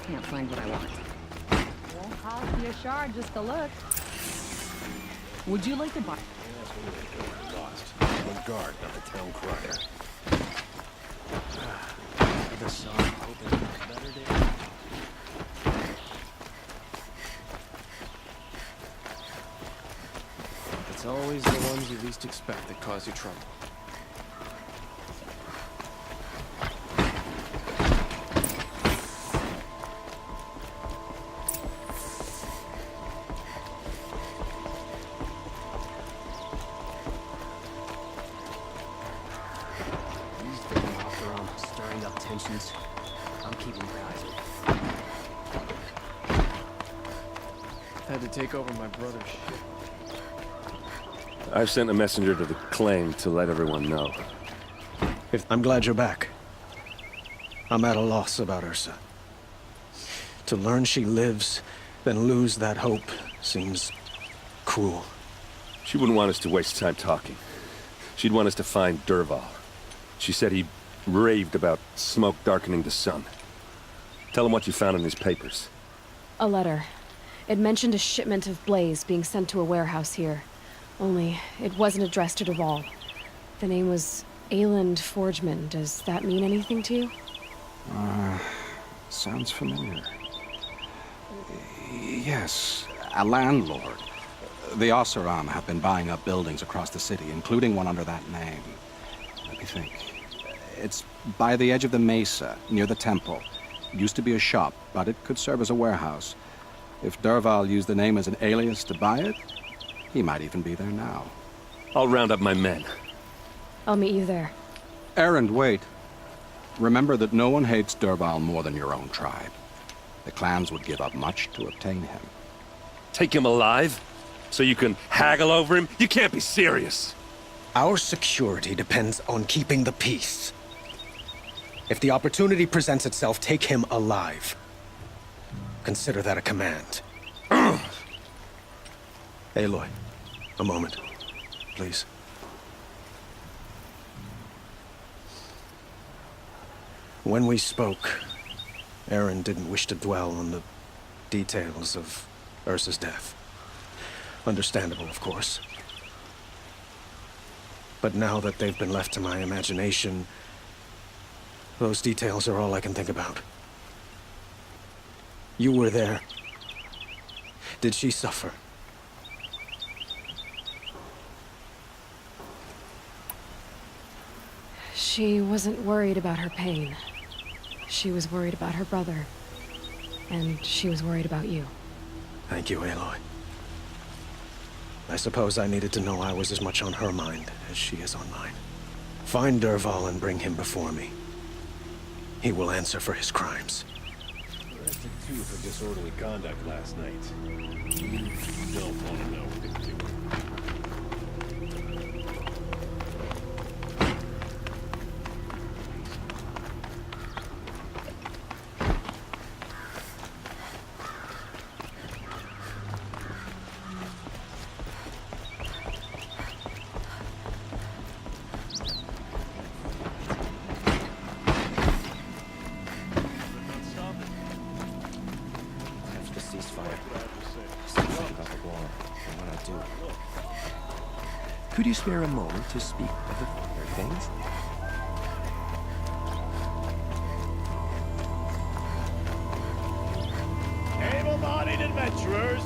can't find what I want. Won't cost you a shard just to look. Would you like to buy? Lost. I'm a guard, not a town crier. The sun, hoping for a better day. It's always the ones you least expect that cause you trouble. I'm keeping my eyes open. Had to take over my brother's ship. I've sent a messenger to the claim to let everyone know. I'm glad you're back. I'm at a loss about Ursa. To learn she lives, then lose that hope, seems cruel. She wouldn't want us to waste time talking. She'd want us to find Dervahl. She said he raved about smoke darkening the sun. Tell him what you found in these papers. A letter. It mentioned a shipment of blaze being sent to a warehouse here. Only, it wasn't addressed to Dervahl. The name was Ayland Forgeman. Does that mean anything to you? Sounds familiar. Yes, a landlord. The Oseram have been buying up buildings across the city, including one under that name. Let me think. It's by the edge of the mesa, near the temple. Used to be a shop, but it could serve as a warehouse. If Dervahl used the name as an alias to buy it, he might even be there now. I'll round up my men. I'll meet you there. Errand, wait. Remember that no one hates Dervahl more than your own tribe. The clans would give up much to obtain him. Take him alive? So you can haggle over him? You can't be serious! Our security depends on keeping the peace. If the opportunity presents itself, take him alive. Consider that a command. Aloy, a moment, please. When we spoke, Aaron didn't wish to dwell on the details of Ursa's death. Understandable, of course. But now that they've been left to my imagination, those details are all I can think about. You were there. Did she suffer? She wasn't worried about her pain. She was worried about her brother. And she was worried about you. Thank you, Aloy. I suppose I needed to know I was as much on her mind as she is on mine. Find Dervahl and bring him before me. He will answer for his crimes. Arrested two for disorderly conduct last night. You don't want to know what they do. Could you spare a moment to speak of the finer things? Able-bodied adventurers,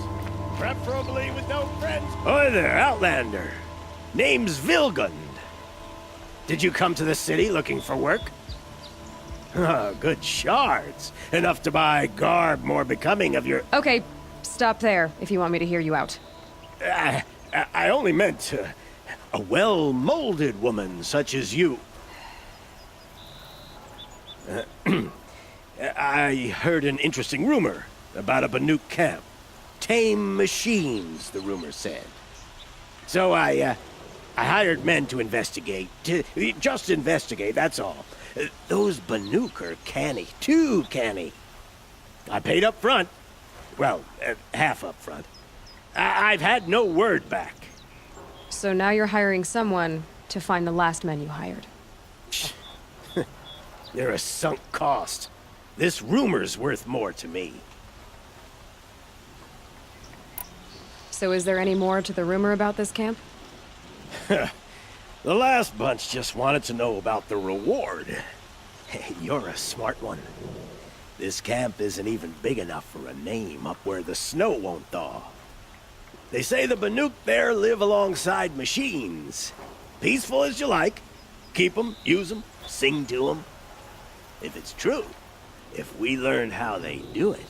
preferably with no friends. Hi there, Outlander. Name's Vilgund. Did you come to the city looking for work? Ah, good shards. Enough to buy garb more becoming of your... Okay, stop there if you want me to hear you out. I only meant a well-molded woman such as you. I heard an interesting rumor about a Banuk camp. Tame machines, the rumor said. So I hired men to investigate. Just investigate, that's all. Those Banuk are canny, too canny. I paid up front. Well, half up front. I've had no word back. So now you're hiring someone to find the last men you hired. They're a sunk cost. This rumor's worth more to me. So is there any more to the rumor about this camp? The last bunch just wanted to know about the reward. Hey, you're a smart one. This camp isn't even big enough for a name up where the snow won't thaw. They say the Banuk there live alongside machines. Peaceful as you like. Keep them, use them, sing to them. If it's true, if we learned how they do it,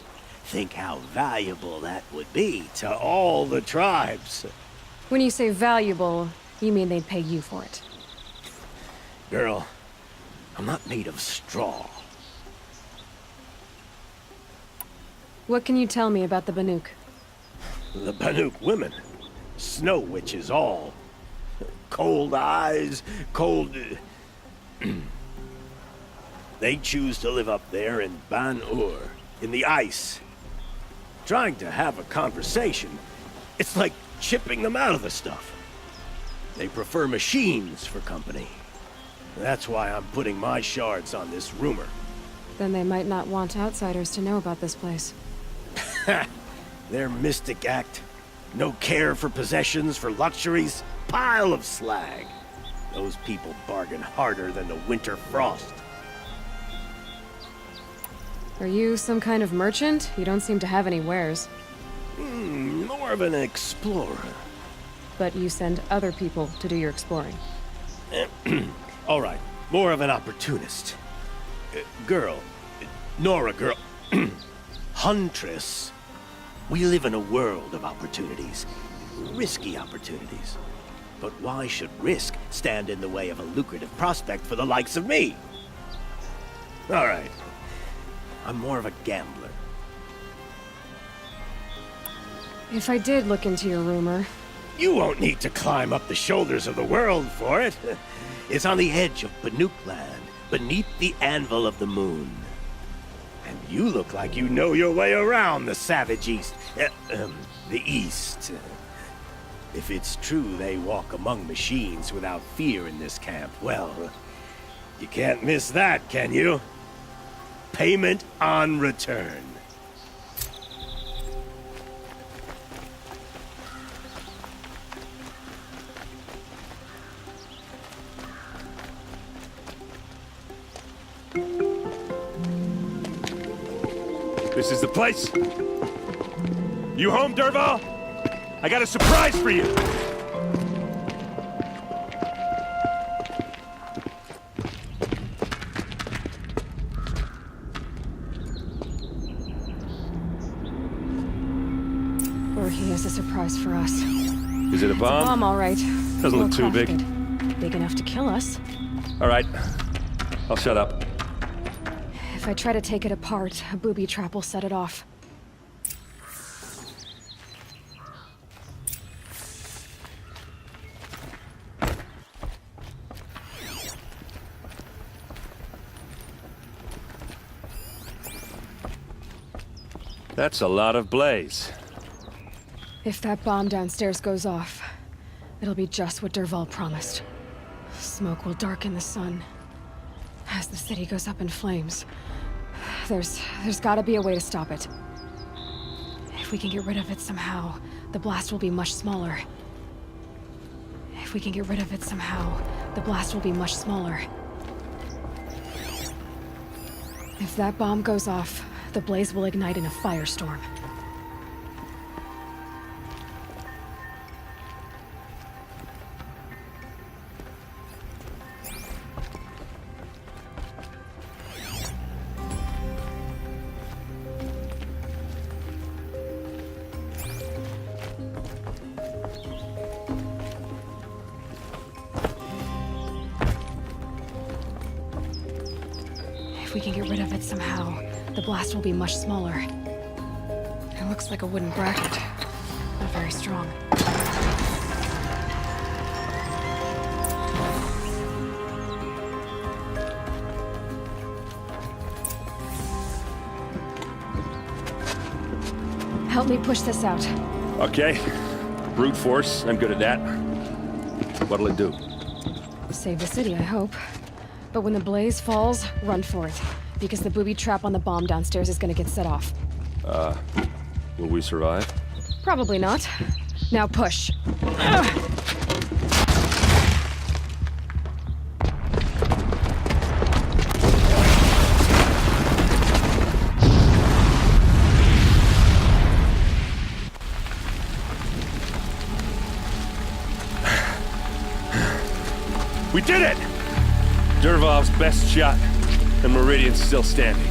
think how valuable that would be to all the tribes. When you say valuable, you mean they'd pay you for it. Girl, I'm not made of straw. What can you tell me about the Banuk? The Banuk women. Snow witches all. Cold eyes, cold... They choose to live up there in Ban-Ur, in the ice. Trying to have a conversation, it's like chipping them out of the stuff. They prefer machines for company. That's why I'm putting my shards on this rumor. Then they might not want outsiders to know about this place. Their mystic act. No care for possessions, for luxuries. Pile of slag. Those people bargain harder than the winter frost. Are you some kind of merchant? You don't seem to have any wares. More of an explorer. But you send other people to do your exploring. All right, more of an opportunist. Girl. Nora girl. Huntress. We live in a world of opportunities. Risky opportunities. But why should risk stand in the way of a lucrative prospect for the likes of me? All right. I'm more of a gambler. If I did look into your rumor... You won't need to climb up the shoulders of the world for it. It's on the edge of Banuk land, beneath the anvil of the moon. And you look like you know your way around the savage east. The east. If it's true they walk among machines without fear in this camp, well, you can't miss that, can you? Payment on return. This is the place. You home, Dervahl? I got a surprise for you. Or he has a surprise for us. Is it a bomb? Bomb, all right. Doesn't look too big. Well-crafted. Big enough to kill us. All right. I'll shut up. If I try to take it apart, a booby trap will set it off. That's a lot of blaze. If that bomb downstairs goes off, it'll be just what Dervahl promised. Smoke will darken the sun. As the city goes up in flames, there's gotta be a way to stop it. If we can get rid of it somehow, the blast will be much smaller. If we can get rid of it somehow, the blast will be much smaller. If that bomb goes off, the blaze will ignite in a firestorm. If we can get rid of it somehow, the blast will be much smaller. It looks like a wooden bracket. Not very strong. Help me push this out. Okay. Brute force, I'm good at that. What'll it do? Save the city, I hope. But when the blaze falls, run for it. because the booby trap on the bomb downstairs is gonna get set off. Will we survive? Probably not. Now push. We did it! Dervahl's best shot, and Meridian's still standing.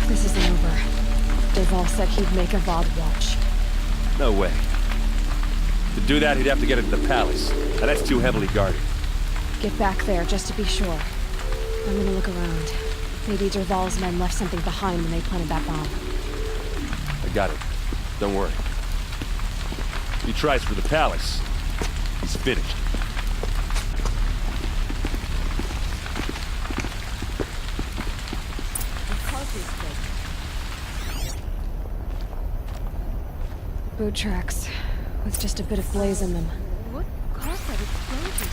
This isn't over. Dervahl said he'd make a VOD watch. No way. To do that, he'd have to get into the palace, and that's too heavily guarded. Get back there, just to be sure. I'm gonna look around. Maybe Dervahl's men left something behind when they planted that bomb. I got it. Don't worry. If he tries for the palace, he's finished. Boot tracks, with just a bit of blaze in them. What caused that explosion?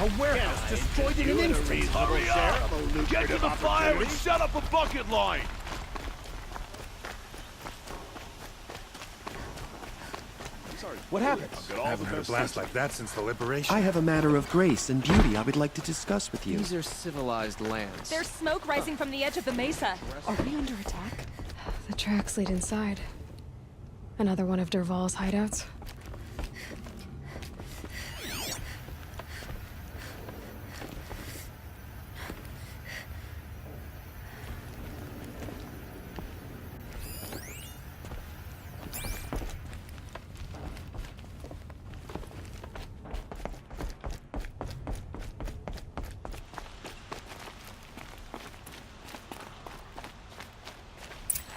A warehouse destroyed in an instant. Hurry up! Get to the fire and set up a bucket line! What happened? I haven't had a blast like that since the liberation. I have a matter of grace and beauty I would like to discuss with you. These are civilized lands. There's smoke rising from the edge of the mesa. Are we under attack? The tracks lead inside. Another one of Dervahl's hideouts.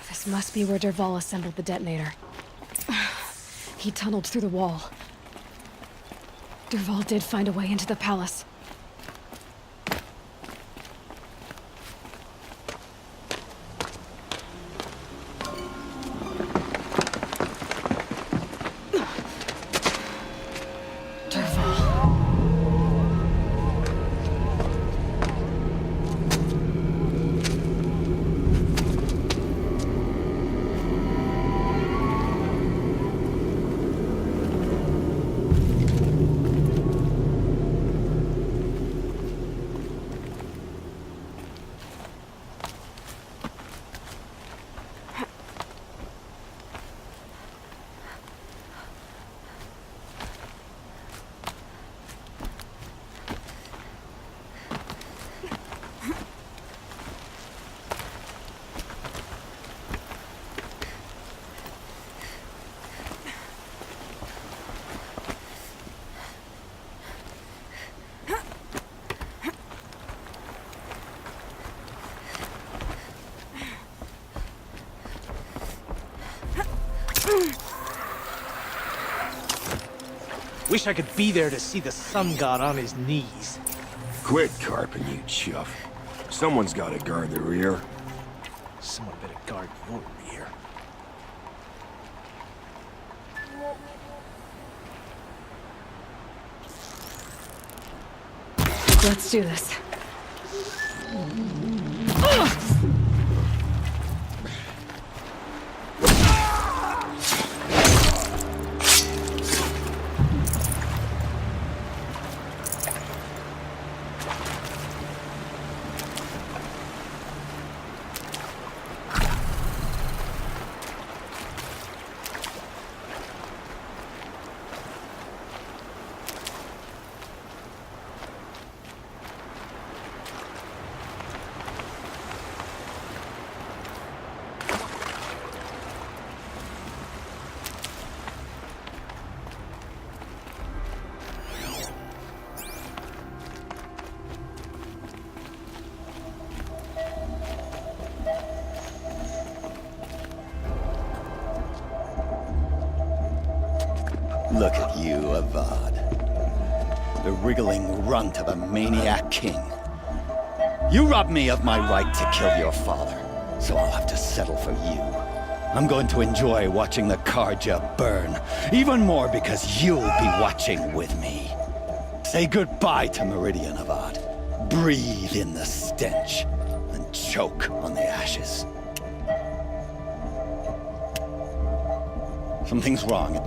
This must be where Dervahl assembled the detonator. He tunneled through the wall. Dervahl did find a way into the palace. Wish I could be there to see the sun god on his knees. Quit carping, you chuff. Someone's gotta guard the rear. Someone better guard your rear. Let's do this. Look at you, Avad. The wriggling runt of a maniac king. You robbed me of my right to kill your father, so I'll have to settle for you. I'm going to enjoy watching the Karja burn, even more because you'll be watching with me. Say goodbye to Meridian, Avad. breathe in the stench and choke on the ashes. Something's wrong.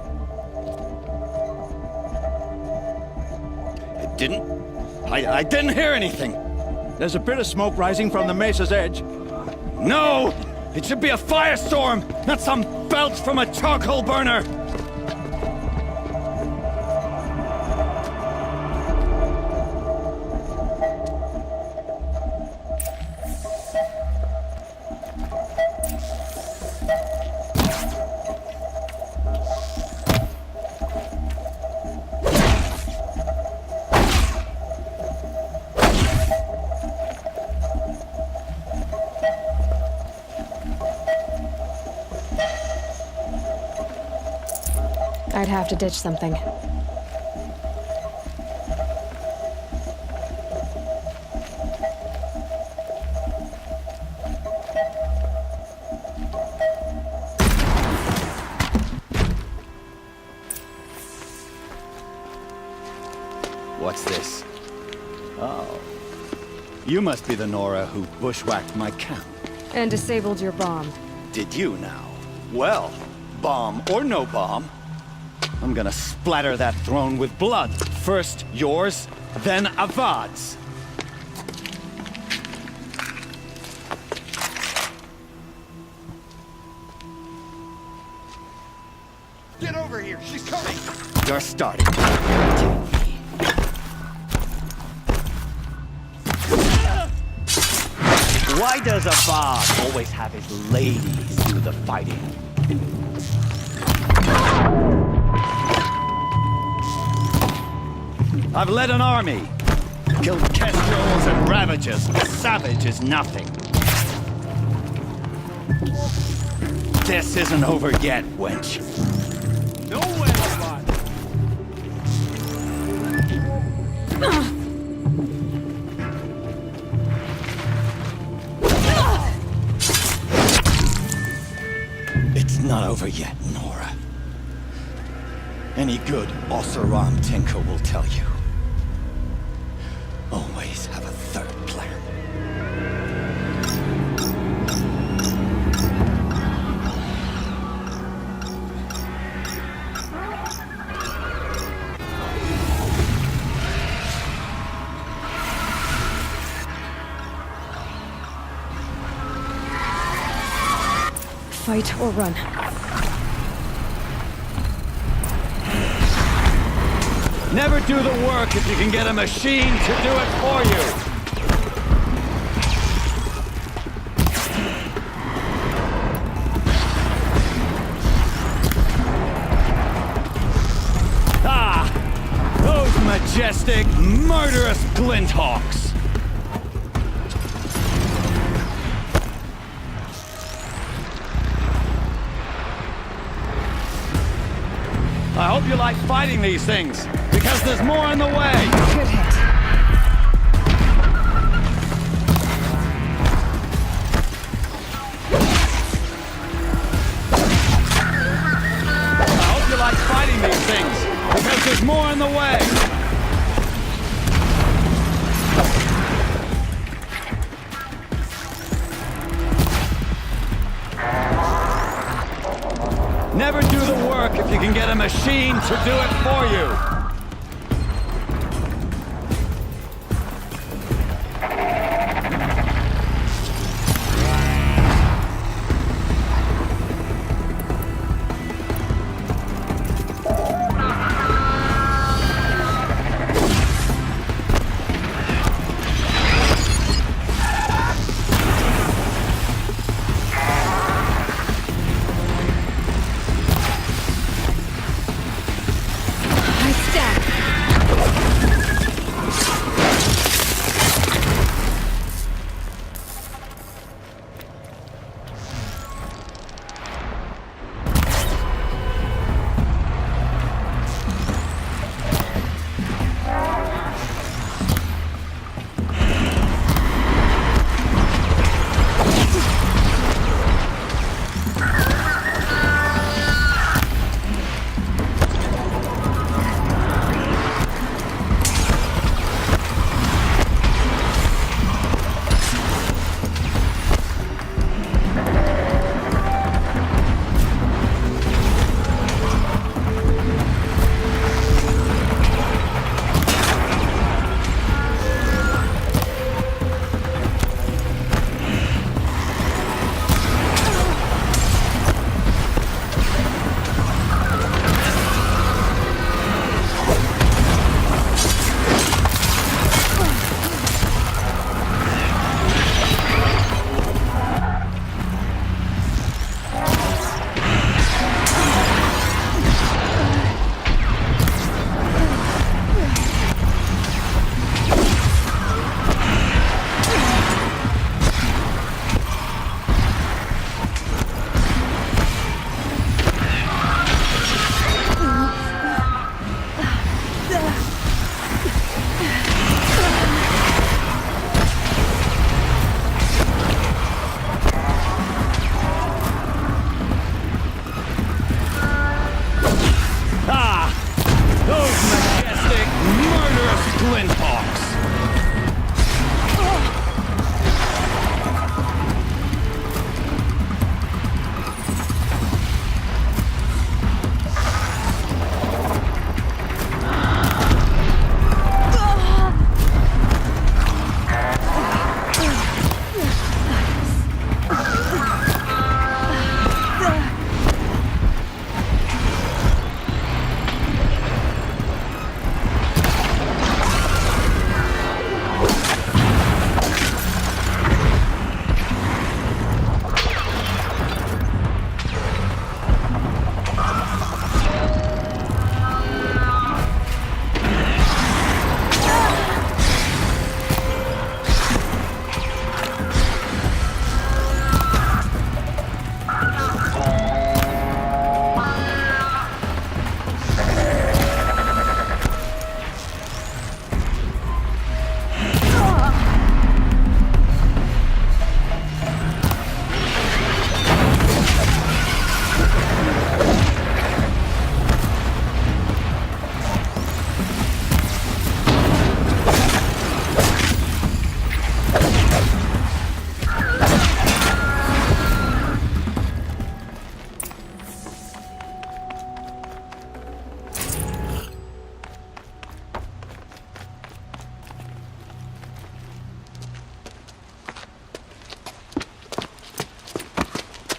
I didn't hear anything. There's a bit of smoke rising from the mesa's edge. No! It should be a firestorm, not some belch from a charcoal burner! I'd have to ditch something. What's this? Oh. You must be the Nora who bushwhacked my camp. And disabled your bomb. Did you now? Well, bomb or no bomb, I'm gonna splatter that throne with blood. First yours, then Avad's. Get over here! She's coming! You're starting. Why does Avad always have his ladies do the fighting? I've led an army. Killed kestrels and ravagers. A savage is nothing. This isn't over yet, wench. No way, Avad! It's not over yet, Nora. Any good Oseram tinker will tell you. Always have a third plan. Fight or run. Never do the work if you can get a machine to do it for you. Ah! Those majestic, murderous glinthawks! I hope you like fighting these things, because there's more in the way! Good hit. I hope you like fighting these things, because there's more in the way! Never do the work if you can get a machine to do it for you!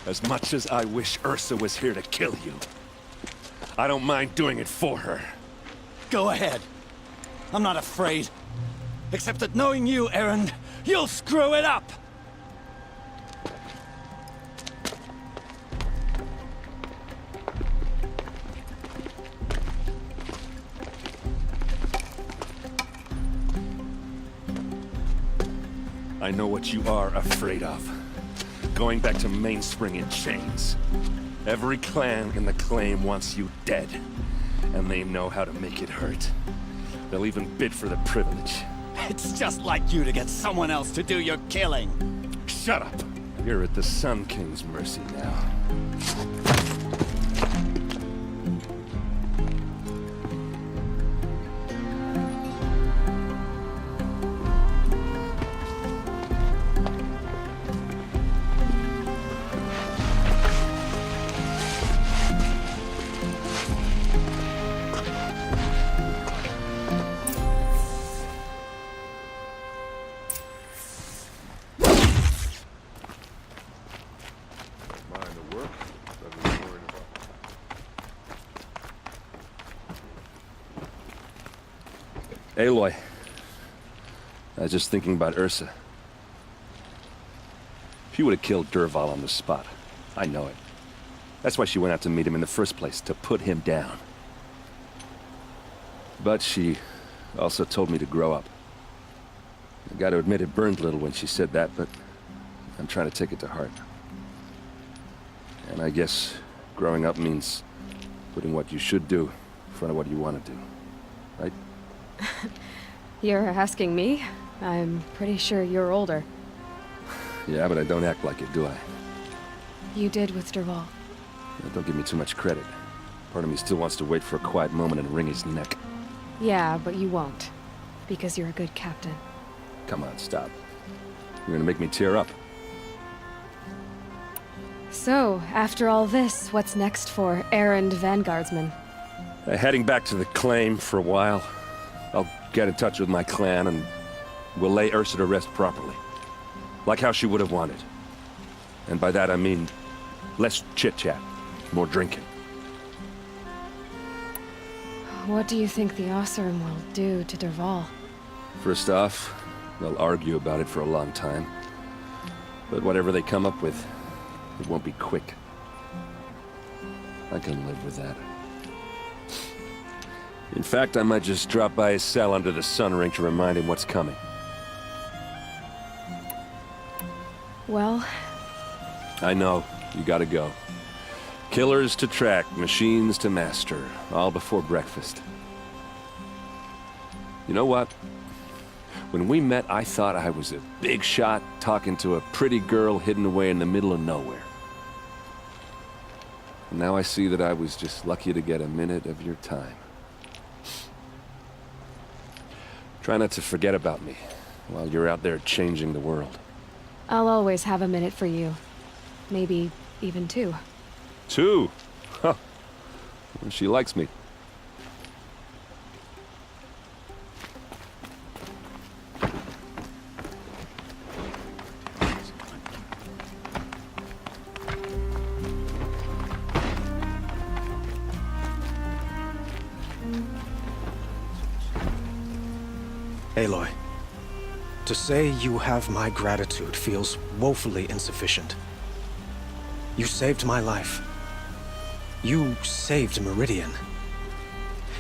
As much as I wish Ursa was here to kill you, I don't mind doing it for her. Go ahead. I'm not afraid. Except that knowing you, Erend, you'll screw it up! I know what you are afraid of. Going back to Mainspring in chains. Every clan in the claim wants you dead. And they know how to make it hurt. They'll even bid for the privilege. It's just like you to get someone else to do your killing. Shut up! You're at the Sun King's mercy now. Aloy, I was just thinking about Ursa. She would have killed Dervahl on the spot. I know it. That's why she went out to meet him in the first place, to put him down. But she also told me to grow up. I gotta admit it burned a little when she said that, but I'm trying to take it to heart. And I guess growing up means putting what you should do in front of what you want to do, right? You're asking me? I'm pretty sure you're older. Yeah, but I don't act like it, do I? You did with Dervahl. Don't give me too much credit. Part of me still wants to wait for a quiet moment and wring his neck. Yeah, but you won't. Because you're a good captain. Come on, stop. You're gonna make me tear up. So, after all this, what's next for Erend Vanguardsman? Heading back to the claim for a while. I'll get in touch with my clan and we'll lay Ursa to rest properly. Like how she would have wanted. And by that I mean less chit-chat, more drinking. What do you think the Oseram will do to Dervahl? First off, they'll argue about it for a long time. But whatever they come up with, it won't be quick. I can live with that. In fact, I might just drop by his cell under the sun ring to remind him what's coming. Well... I know. You gotta go. Killers to track, machines to master. All before breakfast. You know what? When we met, I thought I was a big shot talking to a pretty girl hidden away in the middle of nowhere. And now I see that I was just lucky to get a minute of your time. Try not to forget about me while you're out there changing the world. I'll always have a minute for you. Maybe even two. Two? Huh. Well, she likes me. Aloy, to say you have my gratitude feels woefully insufficient. You saved my life. You saved Meridian.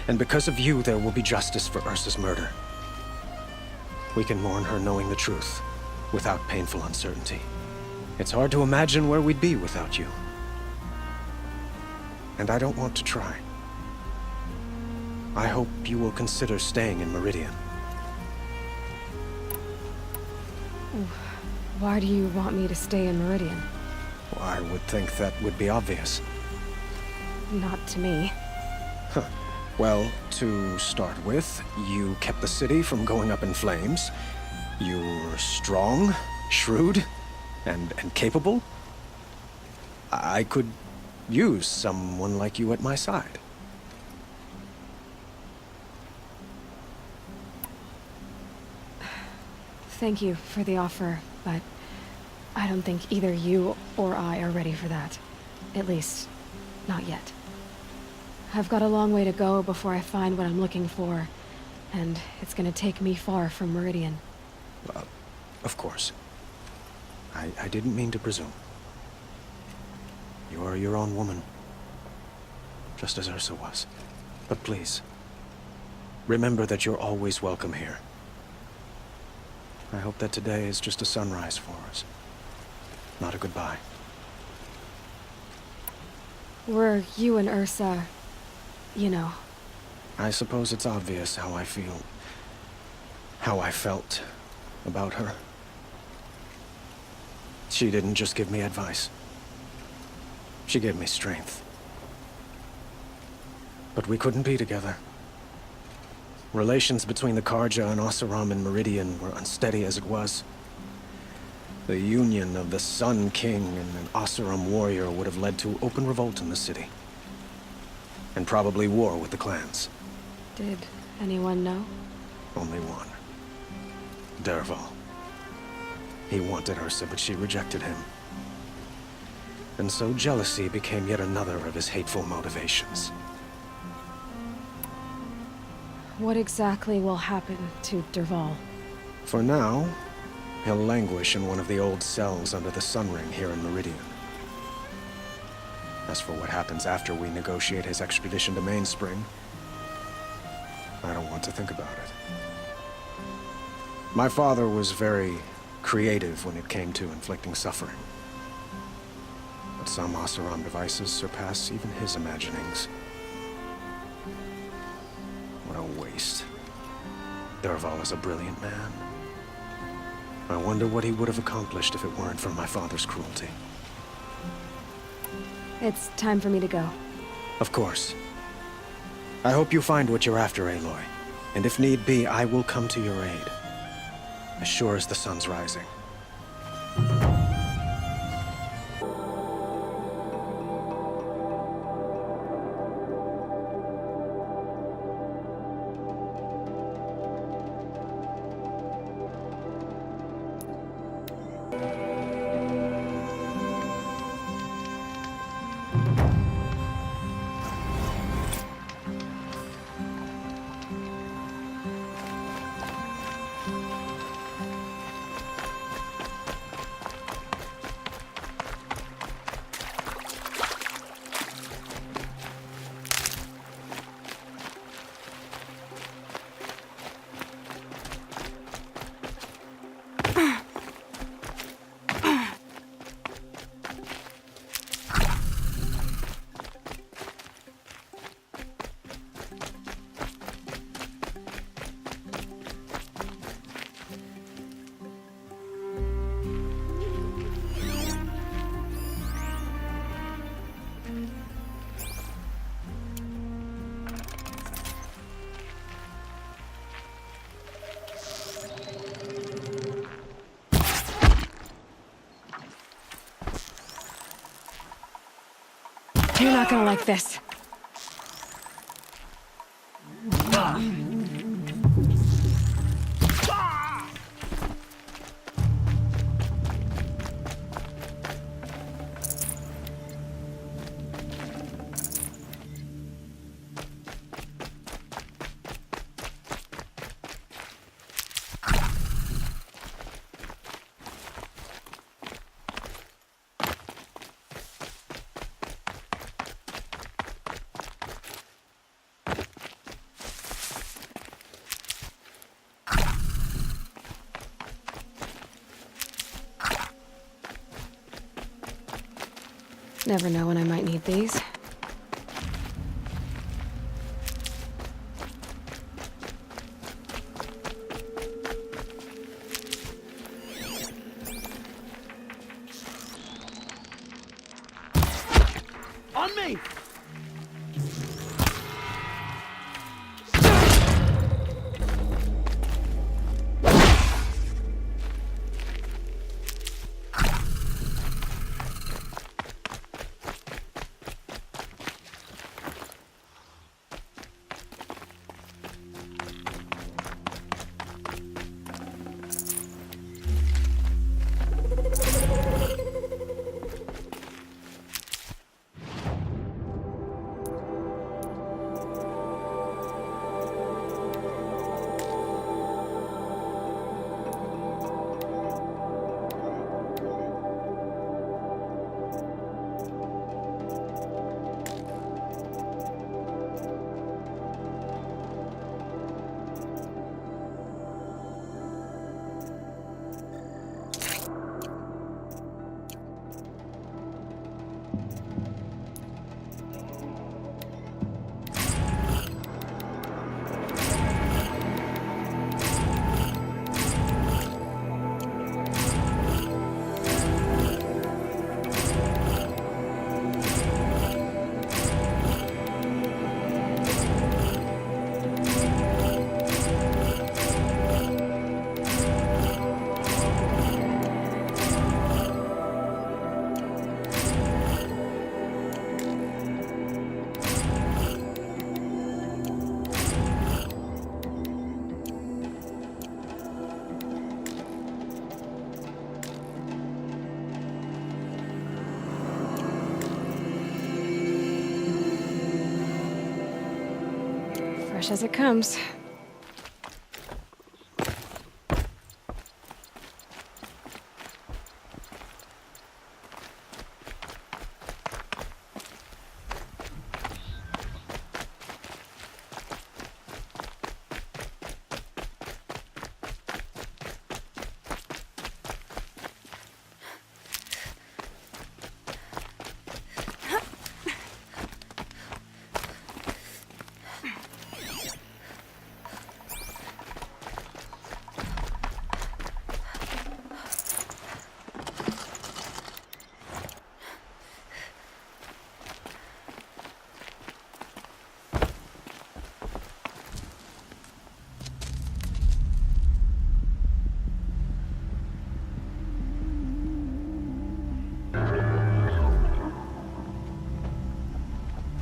And because of you, there will be justice for Ursa's murder. We can mourn her knowing the truth, without painful uncertainty. It's hard to imagine where we'd be without you. And I don't want to try. I hope you will consider staying in Meridian. Why do you want me to stay in Meridian? Well, I would think that would be obvious. Not to me. Huh. Well, to start with, you kept the city from going up in flames. You were strong, shrewd, and capable. I could use someone like you at my side. Thank you for the offer, but I don't think either you or I are ready for that. At least, not yet. I've got a long way to go before I find what I'm looking for, and it's gonna take me far from Meridian. Of course. I didn't mean to presume. You are your own woman, just as Ursa was. But please, remember that you're always welcome here. I hope that today is just a sunrise for us, not a goodbye. Were you and Ursa, you know? I suppose it's obvious how I felt about her. She didn't just give me advice. She gave me strength. But we couldn't be together. Relations between the Karja and Oseram and Meridian were unsteady as it was. The union of the Sun King and an Oseram warrior would have led to open revolt in the city. And probably war with the clans. Did anyone know? Only one. Dervahl. He wanted Ursa, but she rejected him. And so jealousy became yet another of his hateful motivations. What exactly will happen to Dervahl? For now, he'll languish in one of the old cells under the Sun Ring here in Meridian. As for what happens after we negotiate his extradition to Mainspring, I don't want to think about it. My father was very creative when it came to inflicting suffering. But some Oseram devices surpass even his imaginings. What a waste. Dervahl is a brilliant man. I wonder what he would have accomplished if it weren't for my father's cruelty. It's time for me to go. Of course. I hope you find what you're after, Aloy. And if need be, I will come to your aid. As sure as the sun's rising. You're not gonna like this. Never know when I might need these. On me! Fresh as it comes.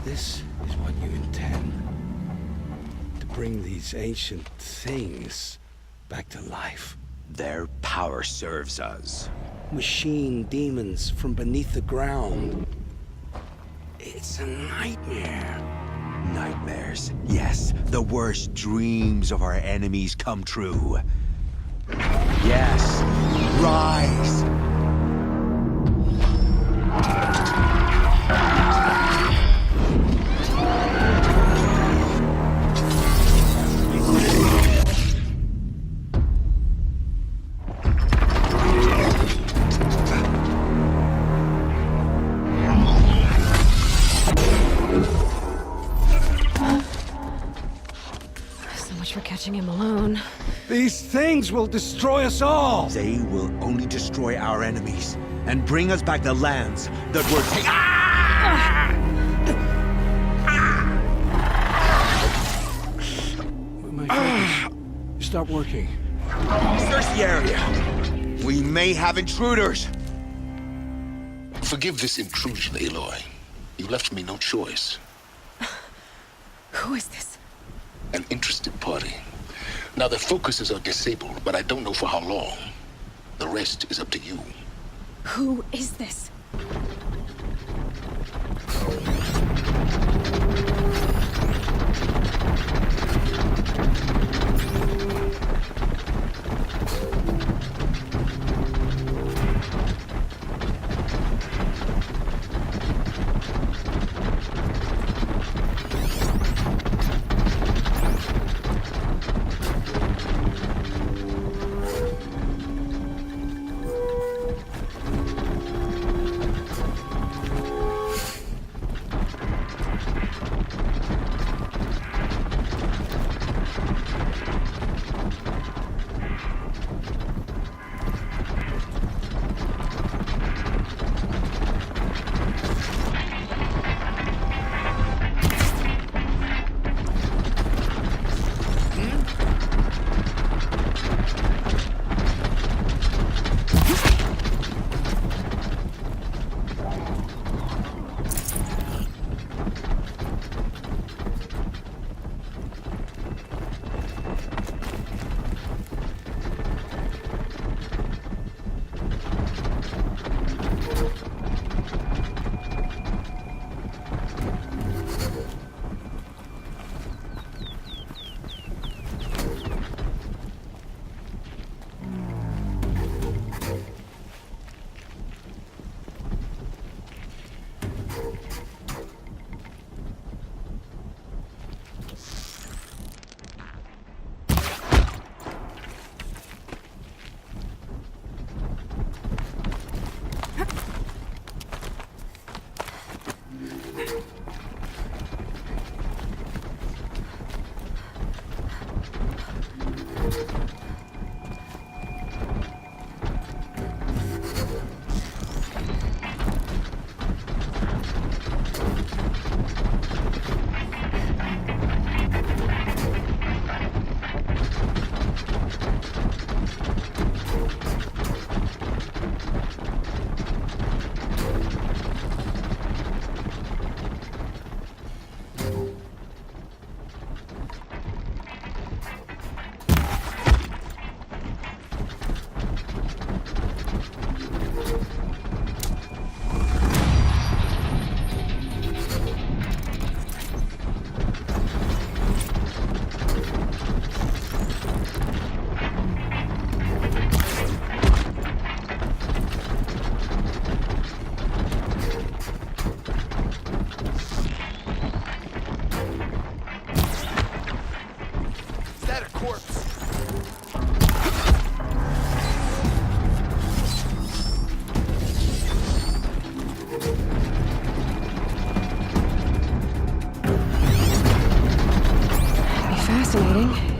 This is what you intend. To bring these ancient things back to life. Their power serves us. Machine demons from beneath the ground. It's a nightmare. Nightmares. Yes, the worst dreams of our enemies come true. Yes, rise! Catching him alone. These things will destroy us all! They will only destroy our enemies and bring us back the lands that were taken. Ah! My focus. Stop working. Search the area. We may have intruders. Forgive this intrusion, Aloy. You left me no choice. Who is this? An interested party. Now, their focuses are disabled, but I don't know for how long. The rest is up to you. Who is this? fascinating.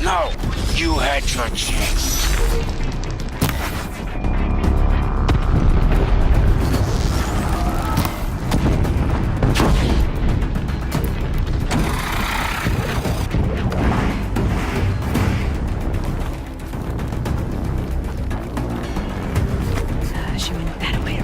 No, you had your chance. She went that way.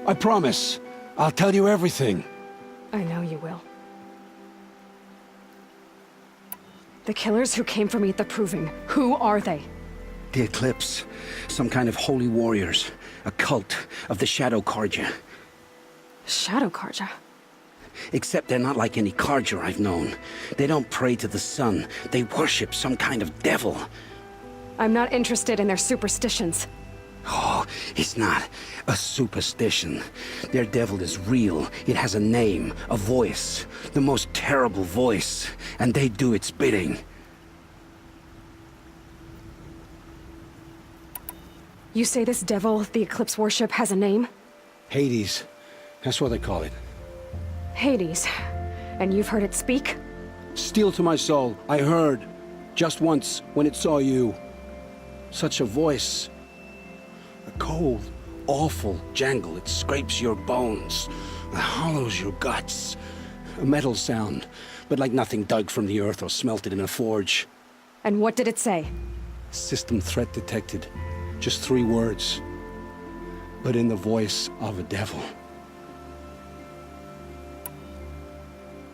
I promise. I'll tell you everything. I know you will. The killers who came for me at the Proving, who are they? The Eclipse. Some kind of holy warriors. A cult of the Shadow Carja. Shadow Carja? Except they're not like any Carja I've known. They don't pray to the sun. They worship some kind of devil. I'm not interested in their superstitions. Oh, it's not a superstition. Their devil is real. It has a name, a voice. The most terrible voice. And they do its bidding. You say this devil the Eclipse worship has a name? Hades. That's what they call it. Hades. And you've heard it speak? Steel to my soul. I heard. Just once, when it saw you. Such a voice. A cold, awful jangle. It scrapes your bones. It hollows your guts. A metal sound, but like nothing dug from the earth or smelted in a forge. And what did it say? System threat detected. Just 3 words. But in the voice of a devil.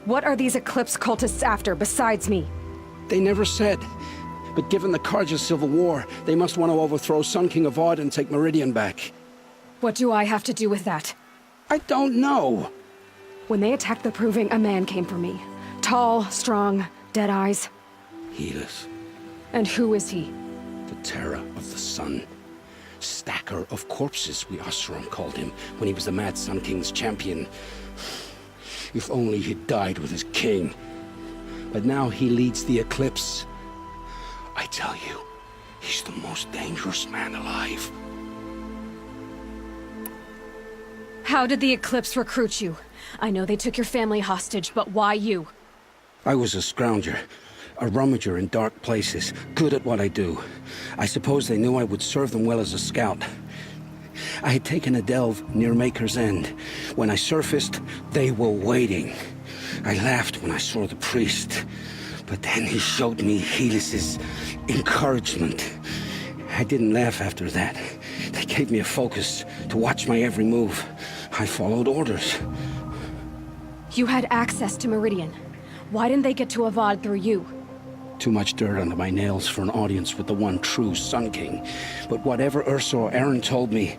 What are these Eclipse cultists after besides me? They never said. But given the Carja civil war, they must want to overthrow Sun King Avad and take Meridian back. What do I have to do with that? I don't know. When they attacked the Proving, a man came for me. Tall, strong, dead eyes. Helis. And who is he? The terror of the sun. Stacker of corpses, we Oseram called him, when he was the Mad Sun King's champion. If only he'd died with his king. But now he leads the Eclipse. I tell you, he's the most dangerous man alive. How did the Eclipse recruit you? I know they took your family hostage, but why you? I was a scrounger, a rummager in dark places, good at what I do. I suppose they knew I would serve them well as a scout. I had taken a delve near Maker's End. When I surfaced, they were waiting. I laughed when I saw the priest, but then he showed me Helis's encouragement. I didn't laugh after that. They gave me a focus to watch my every move. I followed orders. You had access to Meridian. Why didn't they get to Avad through you? Too much dirt under my nails for an audience with the one true Sun King. But whatever Ursa or Aaron told me,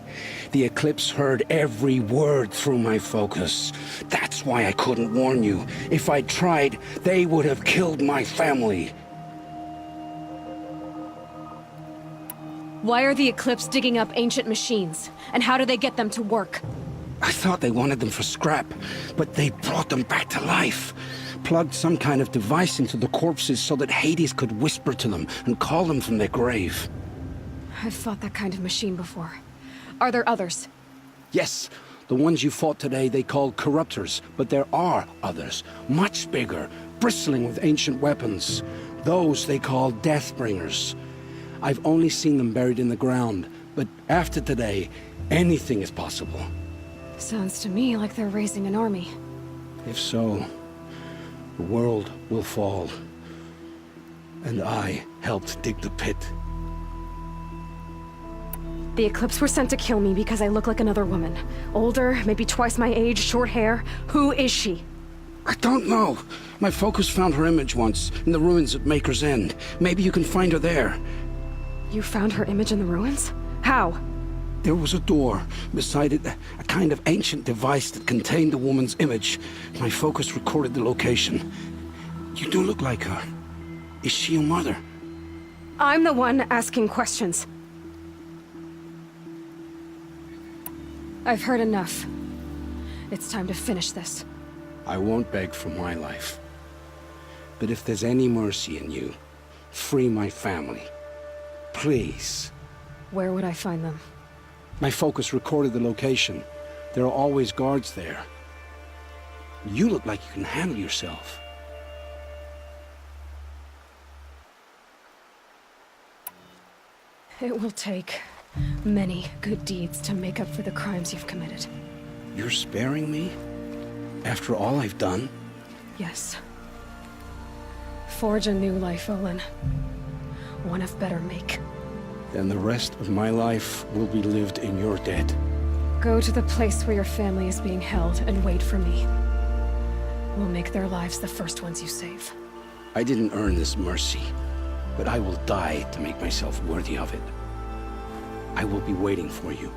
the Eclipse heard every word through my focus. That's why I couldn't warn you. If I'd tried, they would have killed my family. Why are the Eclipse digging up ancient machines? And how do they get them to work? I thought they wanted them for scrap, but they brought them back to life. Plugged some kind of device into the corpses so that Hades could whisper to them and call them from their grave. I've fought that kind of machine before. Are there others? Yes, the ones you fought today they called corruptors, but there are others, much bigger, bristling with ancient weapons. Those they call Deathbringers. I've only seen them buried in the ground, but after today, anything is possible. Sounds to me like they're raising an army. If so, the world will fall. And I helped dig the pit. The Eclipse were sent to kill me because I look like another woman. Older, maybe twice my age, short hair. Who is she? I don't know. My focus found her image once, in the ruins at Maker's End. Maybe you can find her there. You found her image in the ruins? How? There was a door. Beside it, a kind of ancient device that contained the woman's image. My focus recorded the location. You do look like her. Is she your mother? I'm the one asking questions. I've heard enough. It's time to finish this. I won't beg for my life. But if there's any mercy in you, free my family. Please. Where would I find them? My focus recorded the location. There are always guards there. You look like you can handle yourself. It will take many good deeds to make up for the crimes you've committed. You're sparing me? After all I've done? Yes. Forge a new life, Olin. One of better make. Then the rest of my life will be lived in your debt. Go to the place where your family is being held and wait for me. We'll make their lives the first ones you save. I didn't earn this mercy, but I will die to make myself worthy of it. I will be waiting for you.